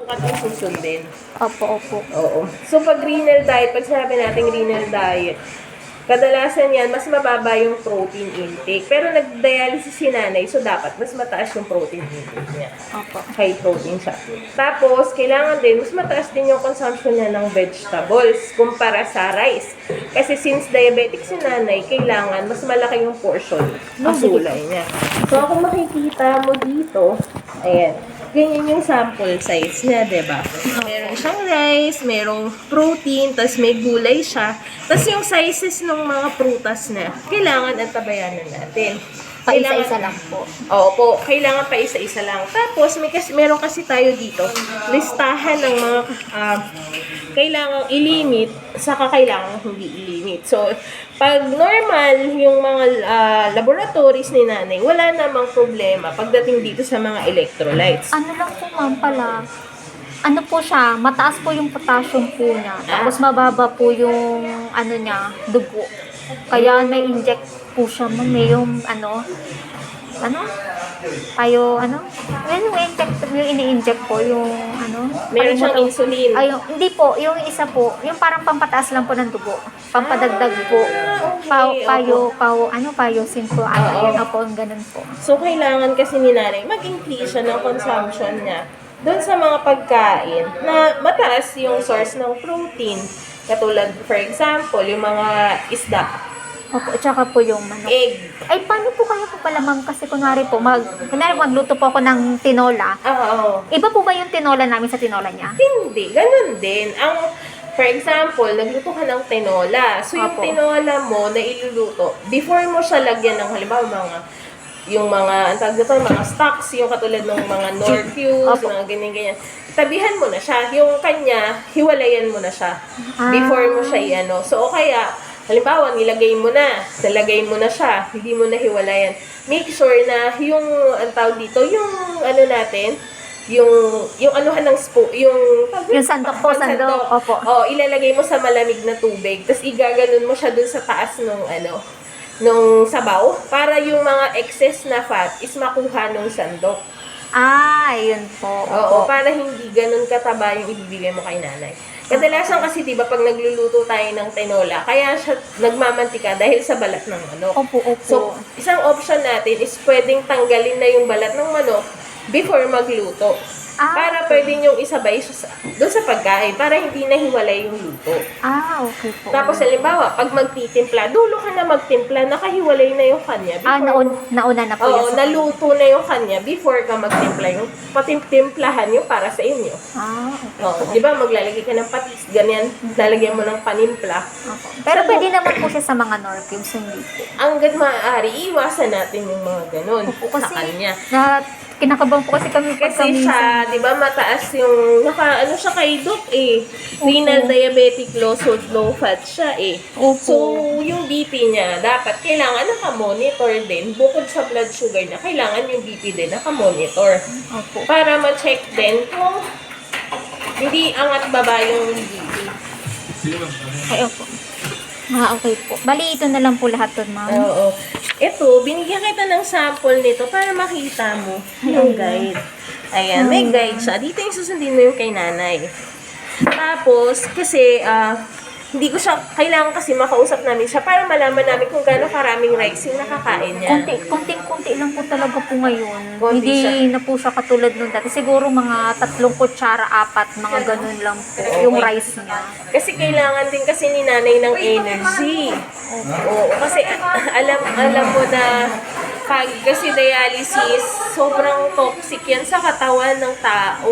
At susundin. Opo, opo. Oo. So, pag renal diet, pag sinabi natin renal diet, kadalasan yan, mas mababa yung protein intake. Pero nag-dialysis si nanay, so dapat mas mataas yung protein intake niya. Opo. High protein siya. Tapos, kailangan din, mas mataas din yung consumption niya ng vegetables kumpara sa rice. Kasi since diabetic si nanay, kailangan mas malaki yung portion ng gulay niya. So, kung makikita mo dito, ayan, ganyan yung sample size niya, diba? Meron siyang rice, merong protein, tas may gulay siya. Tas yung sizes ng mga prutas na kailangan at tabayanan natin. Pa-isa-isa lang po. Opo, kailangan pa isa-isa lang. Tapos, meron kasi tayo dito, listahan ng mga kailangang ilimit, saka kailangang hindi ilimit. So, pag normal yung mga laboratories ni nanay, wala namang problema pagdating dito sa mga electrolytes. Ano lang po ma'am pala, ano po siya, mataas po yung potassium po niya. Tapos mababa po yung ano niya, dugo. Kaya may inject po siya ma'am, yung yung ini-inject po, yung Meron siyang insulin. Ay, hindi po, yung isa po, yung parang pampataas lang po ng dugo. Pampadagdag po. Payosin po. Yun po, ganun po. So, kailangan kasi ni nanay mag-increase siya ng consumption niya doon sa mga pagkain na mataas yung source ng protein. Katulad, for example, yung mga isda. Opo, at saka po yung manok. Egg. Ay, paano po kaya po pala ma'am? Kasi kunwari magluto po ako ng tinola. Oo. Iba po ba yung tinola namin sa tinola niya? Hindi, ganun din. For example, nagluto ka ng tinola. So, yung Opo. tinola mo na iluluto, before mo siya lagyan ng halimbawa mga stocks, yung katulad ng mga Norfuse, Opo. mga ganyan-ganyan. Tabihan mo na siya. Yung kanya, hiwalayan mo na siya. Before mo siya i-ano. So, o kaya, halimbawa, nalagay mo na siya, hindi mo na hiwalayan. Make sure na yung, ang tawag dito, yung ano natin, yung anuhan ng spoon, yung sandok po, sandok. Opo. Ilalagay mo sa malamig na tubig, tapos igaganon mo siya dun sa taas nung sabaw, para yung mga excess na fat is makuha nung sandok. Yun po. Oo, para hindi ganun kataba yung ibibigay mo kay nanay. Kadalasan kasi, di ba, pag nagluluto tayo ng tinola, kaya siya nagmamantika dahil sa balat ng manok. Opo. So, isang option natin is pwedeng tanggalin na yung balat ng manok before magluto. Para pwede niyong isabay siya doon sa pagkain, para hindi nahiwalay yung luto. Okay po. Tapos, halimbawa, pag magtitimpla, dulo ka na magtimpla, nakahiwalay na yung kanya. Nauna na po Oo, yan. naluto na yung kanya before ka magtimpla. Yung patimplahan yung para sa inyo. Okay. Di ba, maglalagay ka ng patis, ganyan, lalagyan mo ng panimpla. Opo. Pero pwede naman po siya sa mga Norfuse, hindi po. Hanggat maaari, iwasan natin yung mga ganun sa kanya. Kinakabahan po kasi kami Kasi siya, di ba, mataas yung, siya kay Doc renal diabetic low fat siya Opo. So, yung BP niya, dapat kailangan naka-monitor din. Bukod sa blood sugar na, kailangan yung BP din naka-monitor. Opo. Para ma-check din kung hindi angat baba yung BP. Ay, opo. Okay po. Bali, ito na lang po lahat doon, ma'am. Oo. Ito, binigyan kita ng sample nito para makita mo yung guide. Ayan, may guide siya. Dito yung susundin mo yung kay nanay. Tapos, kasi, hindi ko siya, kailangan kasi makausap namin siya para malaman namin kung gaano karaming rice yung nakakain niya. Konti lang po talaga po ngayon. Konti Hindi siya. na po siya katulad nung dati. Siguro mga 3 kutsara, 4, mga ganun lang po. Yung rice niya. Kasi kailangan din kasi ni nanay ng energy. Oo, kasi alam mo na pag kasi dialysis, sobrang toxic yan sa katawan ng tao.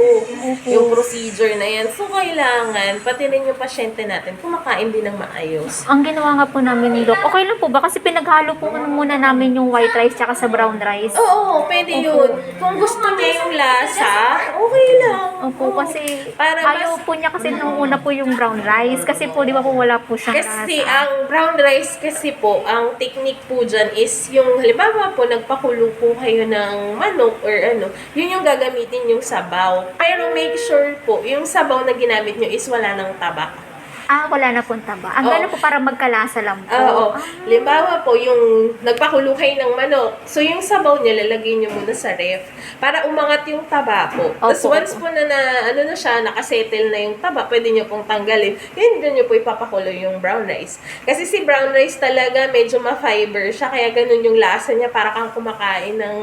Yung procedure na yan. So, kailangan, pati rin yung pasyente natin, kumakain din ng maayos. Ang ginawa nga po namin ni Doc, okay lang po ba? Kasi pinaghalo po muna namin yung white rice tsaka sa brown rice. Oo, pwede yun. Kung gusto niya yung lasa, okay Okay lang. Opo, Oo. kasi Para ayaw po niya kasi nung una po yung brown rice. Kasi po, di ba po wala po siyang Kasi lasa. ang brown rice kasi po, ang technique po dyan is yung, halimbawa po, nagpakulo po kayo ng manok or ano, yun yung gagamitin yung sabaw. Pero make sure po, yung sabaw na ginamit nyo is wala ng taba. Wala na pong taba. Ang Oo. ganun po para magkalasa lang po. Oo. Halimbawa po, yung nagpakulo kayo ng manok. So, yung sabaw niya, lalagay nyo muna sa ref para umangat yung taba po. Tapos Opo, once po na, ano na siya, nakasettle na yung taba, pwede nyo pong tanggalin. Yun, doon nyo po ipapakulo yung brown rice. Kasi si brown rice talaga, medyo ma-fiber siya. Kaya ganun yung lasa niya, para kang kumakain ng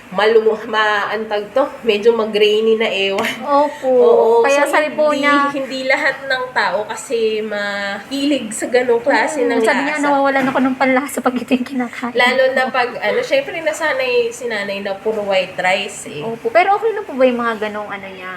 maantag to, medyo mag-grainy na ewan. Opo. Oo, Kaya so sabi po niya, hindi lahat ng tao kasi mahilig sa ganong klase ng sabi niya, lasa. nawawalan ako ng panlasa pag ito yung kinakain. Lalo na pag, syempre nasanay si nanay na puro white rice eh. Opo. Pero okay lang po ba yung mga ganong ano niya?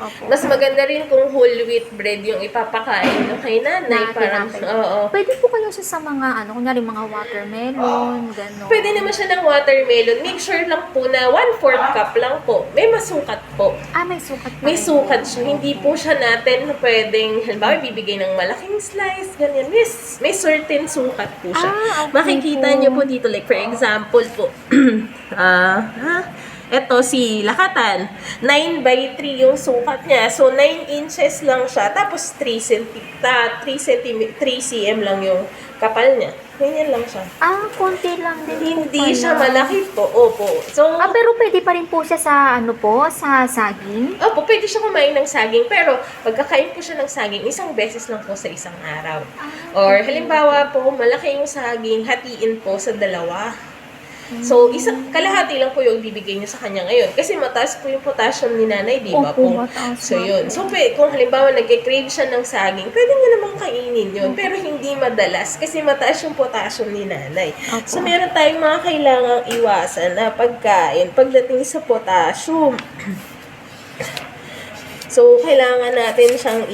Opo. Mas maganda rin kung whole wheat bread yung ipapakain no, kay nanay. Na Parang, tinapay. oo. Pwede po kayo sa mga kunyari mga watermelon, gano'n. Pwede naman siya ng watermelon. Make sure lang po na 1/4 cup lang po. May masukat po. May sukat pa May rin sukat po. siya. Hindi po siya natin pwedeng, halimbawa, bibigay ng malaking slice, ganyan. May certain sukat po siya. Okay Makikita po. niyo po dito, like for example po, eto si Lakatan, 9 by 3 yung sukat niya. So, 9 inches lang siya. Tapos, 3 cm lang yung kapal niya. Ganyan lang siya. Konti lang din po Hindi siya pala. malaki po. Opo. So, Pero pwede pa rin po siya sa sa saging? opo, pwede siya kumain ng saging, pero pagkakain po siya ng saging, isang beses lang po sa isang araw. Or halimbawa po, malaki yung saging, hatiin po sa dalawa. So, kalahati lang po yung bibigay niyo sa kanya ngayon. Kasi mataas po yung potassium ni nanay, di ba Opo, po? mataas So, nga yun. po. So, kung halimbawa nagkikrave siya ng saging, pwede niya namang kainin yun. Pero hindi madalas kasi mataas yung potassium ni nanay. Opo. So, meron tayong mga kailangang iwasan na pagkain pagdating sa potassium. So, kailangan natin siyang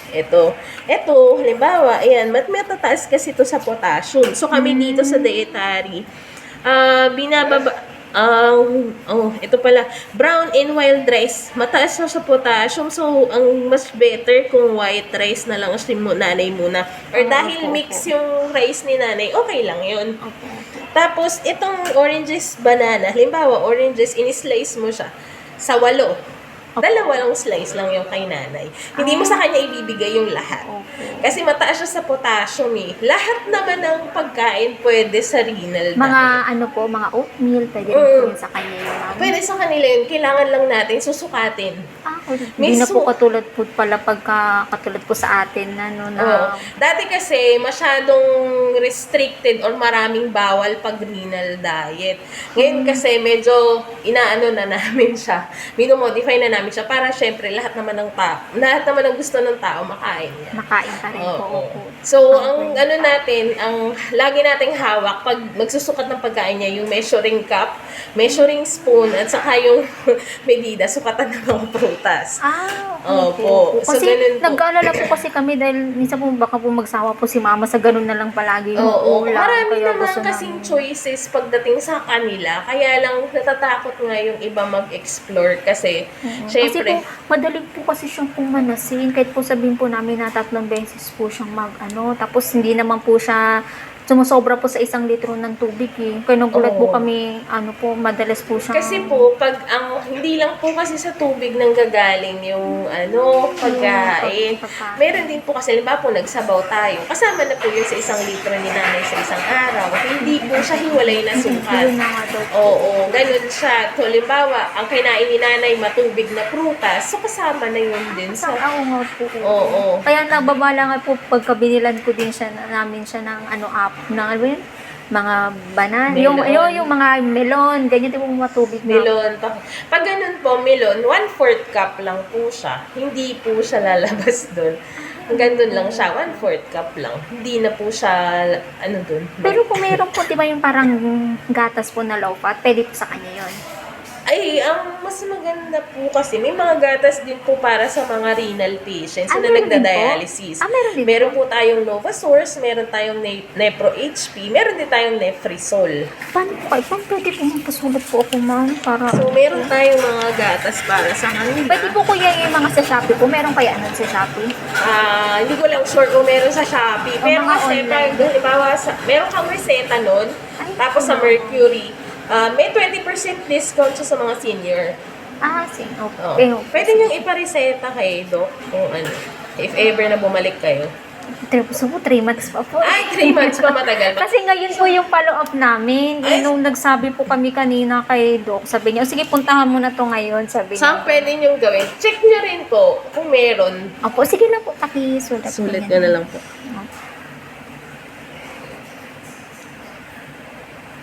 ito, halimbawa, ayan, matataas kasi ito sa potassium. So, kami dito sa dietary, binababa, ito pala, brown and wild rice, mataas na sa potassium. So, ang mas better kung white rice na lang si nanay muna. Or dahil mix yung rice ni nanay, okay lang yun. Opo. Tapos, itong oranges banana, halimbawa, oranges, in-slice mo siya sa 8. Dalawa lang slice lang yung kay nanay. Hindi mo sa kanya ibibigay yung lahat. Okay. Kasi mataas siya sa potassium eh. Lahat naman ng pagkain pwede sa renal Mga diet. mga oatmeal, pwede rin po yun sa kanya yun. Pwede sa kanila yun. Kailangan lang natin susukatin. Hindi na po May katulad po pala katulad po sa atin na Oo. Dati kasi masyadong restricted or maraming bawal pag renal diet. Ngayon kasi medyo inaano na namin siya. Minomodify na namin siya para syempre lahat naman ng gusto ng tao makain niya. makain pa rin po. Opo. So, Okay. ang lagi nating hawak pag magsusukat ng pagkain niya, yung measuring cup, measuring spoon, at saka yung medida, sukatan ng mga prutas. Okay Opo. po. So, Kasi ganun po. nag-aalala po kasi kami dahil minsan po baka po magsawa po si mama sa ganun na lang palagi yung Oo, ulam. marami Kaya naman gusto kasing namin. choices pagdating sa kanila. Kaya lang natatakot nga yung iba mag-explore kasi, Kasi syempre, po, madali po kasi siyang pumanasin. Kahit po sabihin po namin na 3 beses po siyang tapos hindi naman po siya sumusobra po sa 1 litro ng tubig eh. Kaya nagulat po Oo. kami, madalas po siyang... kasi po, hindi lang po kasi sa tubig nang gagaling yung pagkain. Pagkain. Meron din po kasi, halimbawa po, nagsabaw tayo. Kasama na po yun sa 1 litro ni nanay sa isang araw. Hindi po siya hiwalay na sukat. Yun na nga daw po. Oo, ganun siya. So, halimbawa, ang kinain ni nanay, matubig na prutas, so kasama na yun din sa... Oo nga po. Oo. Kaya nababala nga po pagka binilan ko din siya, namin siya ng mga banana. Melon. Yung mga melon, ganyan din po matubig na. Melon. Pag ganun po, melon, 1/4 cup lang po siya. Hindi po siya lalabas doon. Hanggang doon lang siya, 1/4 cup lang. Hindi na po siya, doon. Pero kung mayroon po, di ba yung parang gatas po na low fat, pwede po sa kanya yun. Ay, ang mas maganda po kasi, may mga gatas din po para sa mga renal patients na Meron din po? nagda-dialysis. Meron din Meron po. po tayong Novasource, meron tayong Nepro HP, meron din tayong Nefrisol. Paano pwede po magpasulat po ako, ma'am? Para... So, meron tayong mga gatas para sa kanila. Pwede po kuya yung mga sa Shopee po. Meron kaya nun sa Shopee? Hindi ko lang sure kung meron sa Shopee. O, Pero mga kasi, online. halimbawa, meron kang reseta nun, Ay, tapos sa Mercury, may 20% discount siya sa mga senior. Sige. Oo. Okay. Pwede niyong ipareseta kay Doc kung ano, if ever na bumalik kayo. 3 months pa po. Ay, 3 months pa, matagal pa. Kasi ngayon po yung follow-up namin. Ay. Nung nagsabi po kami kanina kay Doc, sabi niya, sige, puntahan mo na to ngayon, sabi Saan niya. pwede niyong gawin? Check niyo rin po kung meron. Opo, sige na po, pakisulat. Sulit ko ka na lang po.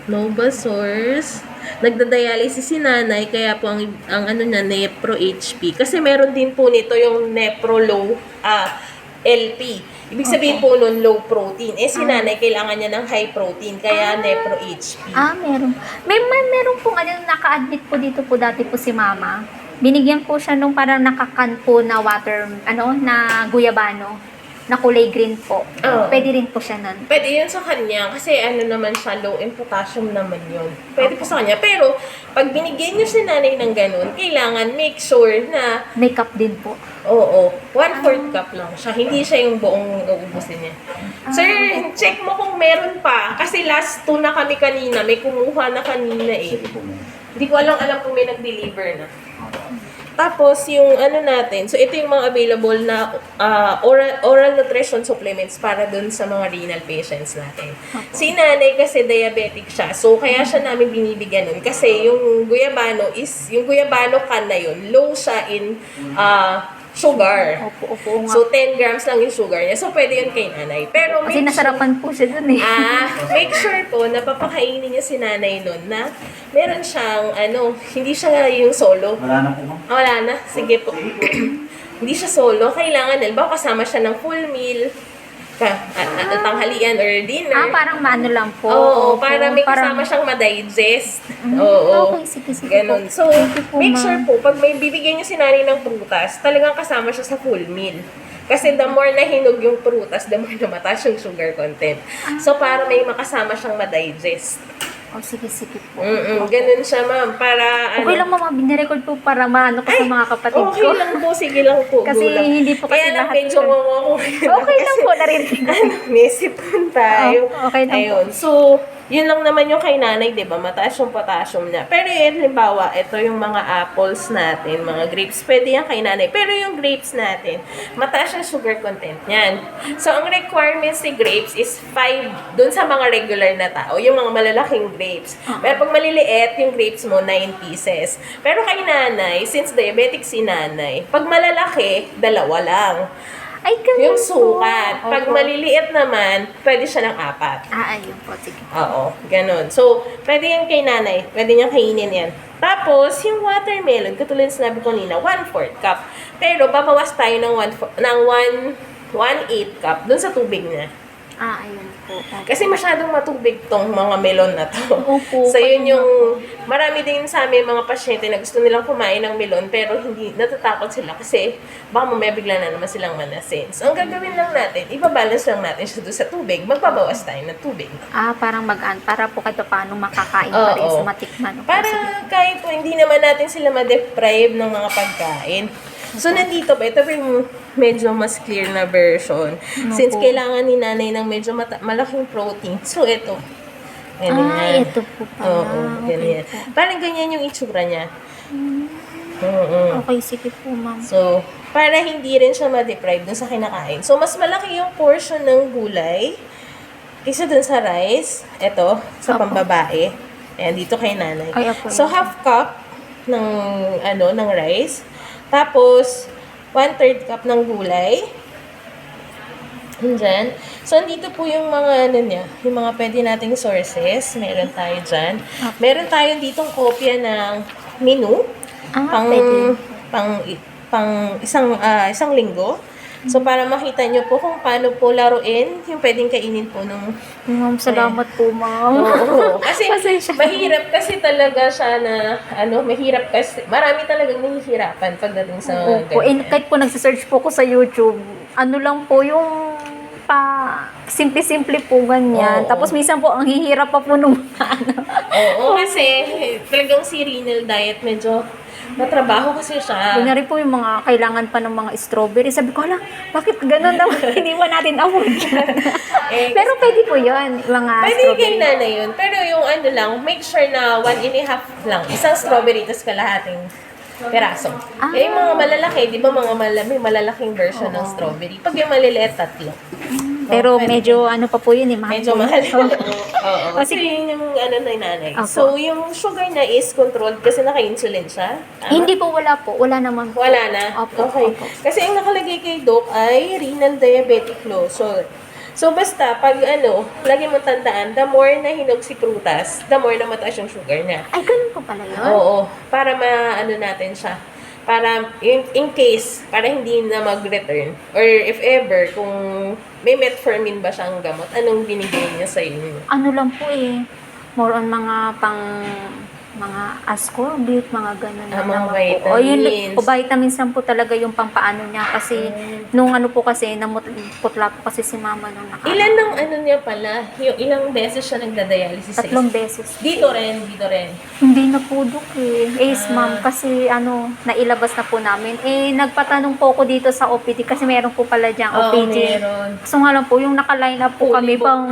Novasource. Nagda-dialysis si nanay, kaya po ang ano niya, Nepro HP. Kasi meron din po nito yung Nepro Low LP. Ibig sabihin po nun, low protein. Si nanay, kailangan niya ng high protein, kaya Nepro HP. Meron. Meron pong naka-admit po dito po dati po si mama. Binigyan po siya nung parang nakakan po na water, na guyabano. Na kulay green po. Oo. Pwede rin po siya nun. Pwede yun sa kanya, kasi ano naman siya, low in potassium naman yun. Pwede po sa kanya. Pero, pag binigyan niyo si nanay ng ganun, kailangan make sure na, Makeup din po. oo, 1/4 cup lang siya. Hindi siya yung buong uubusin niya. Sir, check mo kung meron pa. Kasi last 2 na kami kanina, may kumuha na kanina eh. Hindi ko alam kung may nag-deliver na. Tapos, yung ano natin, so ito yung mga available na oral nutrition supplements para dun sa mga renal patients natin. Si nanay kasi diabetic siya, so kaya siya namin binibigyan nun. Kasi yung guyabano can na yun, low siya in sugar. Opo nga. So, 10 grams lang yung sugar niya. So, pwede yun kay nanay. Pero Kasi nasarapan po siya dun eh. make sure po na papakainin niya si nanay nun na meron siyang, hindi siya yung solo. Wala na po, ma'am. Wala na. Sige po. Hindi siya solo. Kailangan, halimbawa kasama siya ng full meal, tanghalian or dinner. Parang maano lang po. Oo, Opo. para may kasama siyang ma-digest. Oo. Okay, sige Ganun. po. So, Thank you po, make ma'am. sure po, pag may bibigyan niyo si nanay ng prutas, talagang kasama siya sa full meal. Kasi the more na hinog yung prutas, the more na mataas yung sugar content. So, para may makasama siyang ma-digest. Sige po. Ganun siya, ma'am. Para, Okay lang mama, binirecord po para maano ko sa mga kapatid okay ko. lang po, sige lang po. Kasi go lang. hindi po kasi Kaya lang lahat medyo yun. ngongo ko. Okay lang po, naririnig. May sipon tayo. Okay lang po. Ayun. So, yun lang naman yung kay nanay, di ba? Mataas yung potassium niya. Pero yun, halimbawa, ito yung mga apples natin, mga grapes. Pwede yan kay nanay. Pero yung grapes natin, mataas yung sugar content niyan. So, ang requirements ni grapes is 5 dun sa mga regular na tao, yung mga malalaking grapes. Pero pag maliliit, yung grapes mo, 9 pieces. Pero kay nanay, since diabetic si nanay, pag malalaki, 2 lang. Ay, ganun Yung po. sukat. Pag Opo. maliliit naman, pwede siya ng 4. Ayun po, sige. Oo, ganun. So, pwede yan kay nanay. Pwede niyang kainin yan. Tapos, yung watermelon, katulad sinabi ko nila, 1/4 cup. Pero, babawas tayo ng 1/8 cup dun sa tubig niya. Ayun po. Kasi masyadong matubig tong mga melon na to. Opo. So, yun yung, marami din sa amin mga pasyente na gusto nilang kumain ng melon, pero hindi, natatakot sila kasi baka mamaya bigla na naman silang manasin. So, ang gagawin lang natin, ibabalance lang natin siya doon sa tubig, magbabawas tayo ng tubig. Parang para po kahit paano makakain pa rin Oo. sa matikman. Opo, Para sige. kahit po hindi naman natin sila ma-deprive ng mga pagkain. So, nandito ba? Ito ba yung medyo mas clear na version? Since po. kailangan ni nanay ng medyo malaking protein. So, ito. Ganyan. Ito po pala. Oo, ganyan. Okay po. Parang ganyan yung itsura niya. Okay, sige po, ma'am. So, para hindi rin siya ma-deprive dun sa kinakain. So, mas malaki yung portion ng gulay kaysa dun sa rice. Ito, sa Opo. pambabae. Ayan, dito kay nanay. Ay, opo. So, half cup ng rice. Tapos, 1/3 cup ng gulay. Andyan. So, andito po yung mga yung mga pwede nating sources. Meron tayo dyan. Meron tayong ditong kopya ng menu. Pwede. Pang isang linggo. So, para makita nyo po kung paano po laruin yung pwedeng kainin po ng... Ma'am, salamat po, ma'am. Oo. Kasi Pasensya. mahirap kasi talaga siya na, mahirap kasi, marami talagang nahihirapan pagdating sa Opo, ganyan. kahit po nagsisearch po ko sa YouTube, ano lang po yung simple-simple po ganyan. Oo. Tapos minsan po, ang hihirap pa po nung Oo, kasi talagang si renal diet medyo matrabaho kasi siya. Kunyari po yung mga kailangan pa ng mga strawberry. Sabi ko, ala, bakit ganun naman? Hindi ba natin afford yan? Pero pwede po yun, mga Pwede strawberry. kay nanay yun. Pero yung lang, make sure na 1.5 lang. Isang strawberry, tapos kalahating peraso. Eh, yung mga malalaki, di ba may malalaking version ng strawberry. Pag yung maliliit, 3. Pero pwede. medyo ano pa po yun eh, mahal. Medyo po. mahal. Oo. Kasi- Kasi yun yung na nanay. Opo. So, yung sugar na is controlled kasi naka-insulin siya. Tama? Hindi po, wala po. Wala naman po. Wala na? Opo, Okay. opo. Kasi ang nakalagay kay Doc ay renal diabetic low. So, basta, pag lagi mo tandaan, the more na hinog si prutas, the more na mataas yung sugar niya. Ay, ganun po pala yun? Oo. Para natin siya. Para, in case, para hindi na mag-return. Or if ever, kung may metformin ba siyang gamot, anong binigay niya sa inyo? Ano lang po eh, more on mga mga ascorbate, mga ganun Ah, mga naman po. O yun, vitamins. vitamins lang po talaga yung pampaano niya kasi nung ano po kasi, namutla po kasi si mama nung Ilan ng niya pala? Yung ilang beses siya nagda-dialysis sa 3 beses. Dito rin. Hindi na po dok eh. Ma'am, kasi nailabas na po namin. Nagpatanong po ako dito sa OPD kasi meron po pala diyang Oo, OPD. meron. So nga lang po, yung naka-line up po Fully kami booked. pang,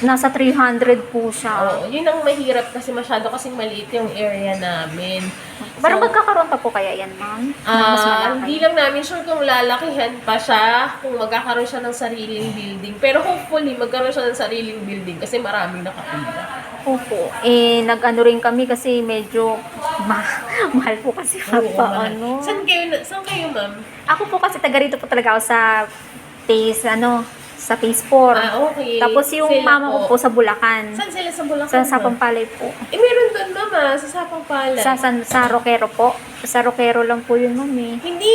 nasa 300 po siya. Oo, yun ang mahirap kasi masyado kasing maliit yung area namin. Parang magkakaroon pa po kaya yan, ma'am? Na mas malaki? Hindi lang namin sure kung lalakihan pa siya, kung magkakaroon siya ng sariling building. Pero hopefully, magkaroon siya ng sariling building kasi maraming nakapila. Opo. Nag-ano rin kami kasi medyo mahal po kasi mahal. ano. Saan kayo, ma'am? Ako po kasi taga rito po talaga ako sa sa phase 4. Okay. Tapos yung Sila mama ko po sa Bulacan. Saan sila sa Bulacan? Sa Sapampalay po. Meron doon, mama, sa Sapang Sa Roquero po. Sa Roquero lang po yun, mami. Hindi,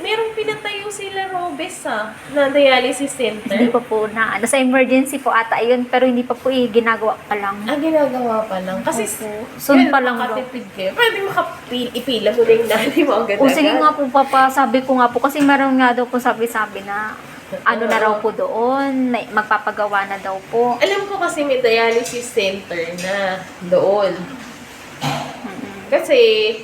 meron pinatayo sila Robes, na dialysis center. Hindi pa po na, sa emergency po ata yun, pero hindi pa po ginagawa pa lang. Ginagawa pa lang. Kasi, Opo. Soon pa lang daw. makatipid kayo. Pwede ipila mo na yung nanay mo agad. O sige nga po, papa, sabi ko nga po, kasi meron nga daw po sabi-sabi na, ano na raw po doon, magpapagawa na daw po. Alam ko kasi may dialysis center na doon. Kasi,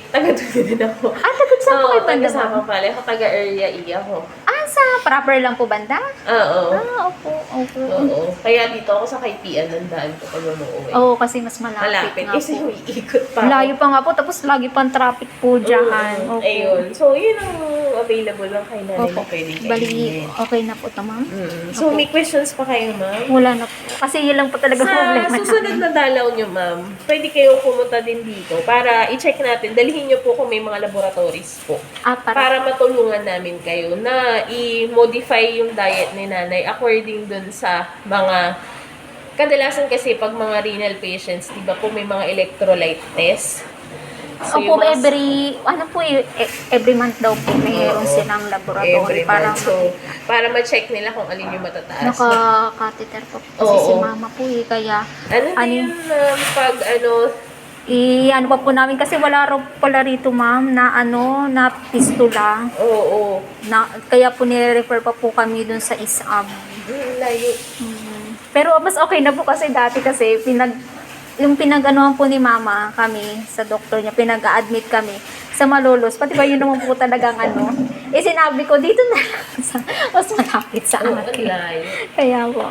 taga-doon din ako. Taga saan po kayo banda, ma'am? taga-Sapang Ako taga-area E ako. Sa proper lang po banda? Oo. Opo. Oo. Kaya dito ako sa kaipian ng daan ko pag umuwi. Oo, kasi mas malapit Malapit. nga Kasi po. umiikot pa ako. Layo pa nga po, tapos lagi pang traffic po dyan. Opo. Ayun. So, yun ang available lang kay nanay Opo. na pwede Bali, kainin. okay na po ito, ma'am? So, may questions pa kayo, ma'am? Wala na po. Kasi yun lang po talaga Sa problema susunod na dalaw nyo, ma'am, pwede kayong pumunta din dito para i-check natin. Dalhin nyo po kung may mga laboratories po. Para matulungan namin kayo na i-modify yung diet ni nanay according dun sa mga kadalasan kasi pag mga renal patients, di ba po may mga electrolyte test. Opo, yung mga- every month daw po mayroon Oo. silang laboratory. Every Parang month. So, para ma-check nila kung alin yung matataas. naka-catheter po kasi si Oo. mama po kaya Ano na yun, pag ano pa po namin kasi wala raw pala rito ma'am na pistula. oo. Kaya po nire-refer pa po kami dun sa ISAB. Layo. Pero mas okay na po kasi dati kasi yung pinag-anuhan po ni mama kami sa doktor niya, pinag-a-admit kami sa Malolos. Pati ba yun naman po talagang sinabi ko dito na lang sa mas malapit sa Oo, akin. layo. Kaya po.